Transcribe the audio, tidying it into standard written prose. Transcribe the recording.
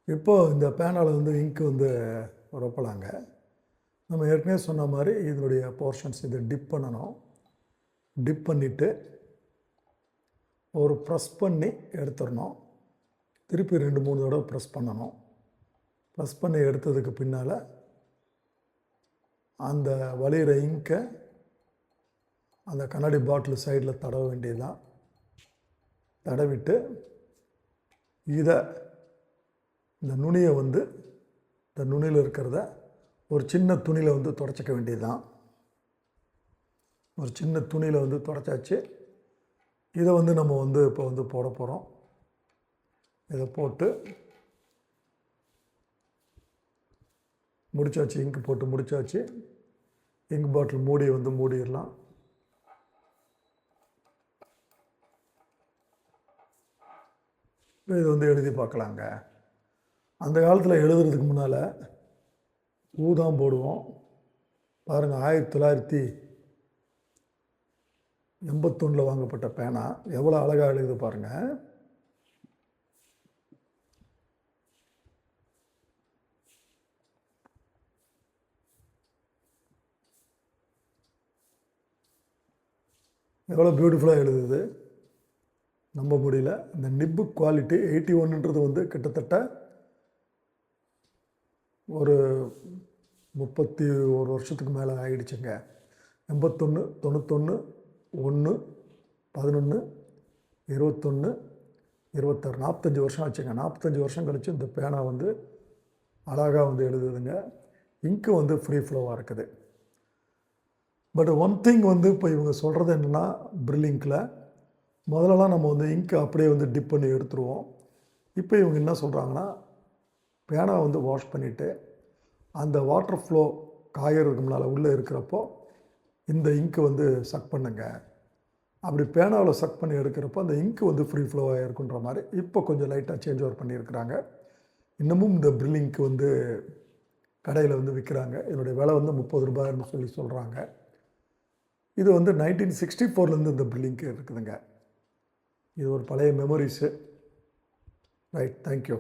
இப்போது இந்த பேனாவில் வந்து இங்க் வந்து ரொப்பலாங்க. நம்ம ஏற்கனவே சொன்ன மாதிரி இதனுடைய போர்ஷன்ஸ் இதை டிப் பண்ணணும். டிப் பண்ணிவிட்டு ஒரு ப்ரெஸ் பண்ணி எடுத்துடணும். திருப்பி 2-3 தடவை ப்ரெஸ் பண்ணணும். ப்ரெஸ் பண்ணி எடுத்ததுக்கு பின்னால் அந்த வழிகிற இங்கை அந்த கண்ணாடி பாட்டில் சைடில் தடவ வேண்டியதுதான். தடவிட்டு இதை இந்த நுனியை வந்து இந்த நுனியில் இருக்கிறத ஒரு சின்ன துணியில் வந்து துடைச்சிக்க வேண்டியதுதான். ஒரு சின்ன துணியில் வந்து துடைச்சாச்சு. இதை வந்து நம்ம வந்து இப்போ வந்து போட போகிறோம். இதை போட்டு முடிச்சாச்சு. இங்கு போட்டு முடிச்சாச்சு. இங்க் பாட்டில் மூடியை வந்து மூடிடலாம். இது வந்து எழுதி பார்க்கலாங்க. அந்த காலத்தில் எழுதுறதுக்கு முன்னால் ஊதான் போடுவோம். பாருங்கள், 1981 வாங்கப்பட்ட பேனா எவ்வளோ அழகாக எழுதுது பாருங்கள். எவ்வளோ பியூட்டிஃபுல்லாக எழுதுது, நம்ப முடியல. இந்த நிப்பு குவாலிட்டி 81ன்றது வந்து கிட்டத்தட்ட ஒரு 31 வருஷத்துக்கு மேலே ஆகிடுச்சுங்க. 81, 91, 1, 11, 21, 26, 45 வருஷம் ஆச்சுங்க. 45 வருஷம் கழிச்சு இந்த பேனா வந்து அழகாக வந்து எழுதுதுங்க. இங்கு வந்து ஃப்ரீ ஃப்ளோவாக இருக்குது. பட் ஒன் திங் வந்து இப்போ இவங்க சொல்கிறது என்னென்னா, ப்ரில்லிங்கில் முதல்லலாம் நம்ம வந்து இங்க்கு அப்படியே வந்து டிப் பண்ணி எடுத்துருவோம். இப்போ இவங்க என்ன சொல்கிறாங்கன்னா, பேனா வந்து வாஷ் பண்ணிவிட்டு அந்த வாட்டர் ஃப்ளோ காயறதுக்கு முன்னால் உள்ளே இருக்கிறப்போ இந்த இங்க்கு வந்து சக் பண்ணுங்க. அப்படி பேனாவில் சக் பண்ணி எடுக்கிறப்போ அந்த இங்க்கு வந்து ஃப்ரீ ஃப்ளோவாக இருக்குன்ற மாதிரி இப்போ கொஞ்சம் லைட்டாக சேஞ்ச் ஓவர் பண்ணியிருக்கிறாங்க. இன்னமும் இந்த ப்ரில்லிங்க்கு வந்து கடையில் வந்து விற்கிறாங்க. இதனுடைய விலை வந்து 30 ரூபாய்னு சொல்கிறாங்க. இது வந்து 1964லேருந்து இந்த ப்ரில்லிங்க்கு இருக்குதுங்க. இது ஒரு பழைய மெமரிஸு. Right, thank you.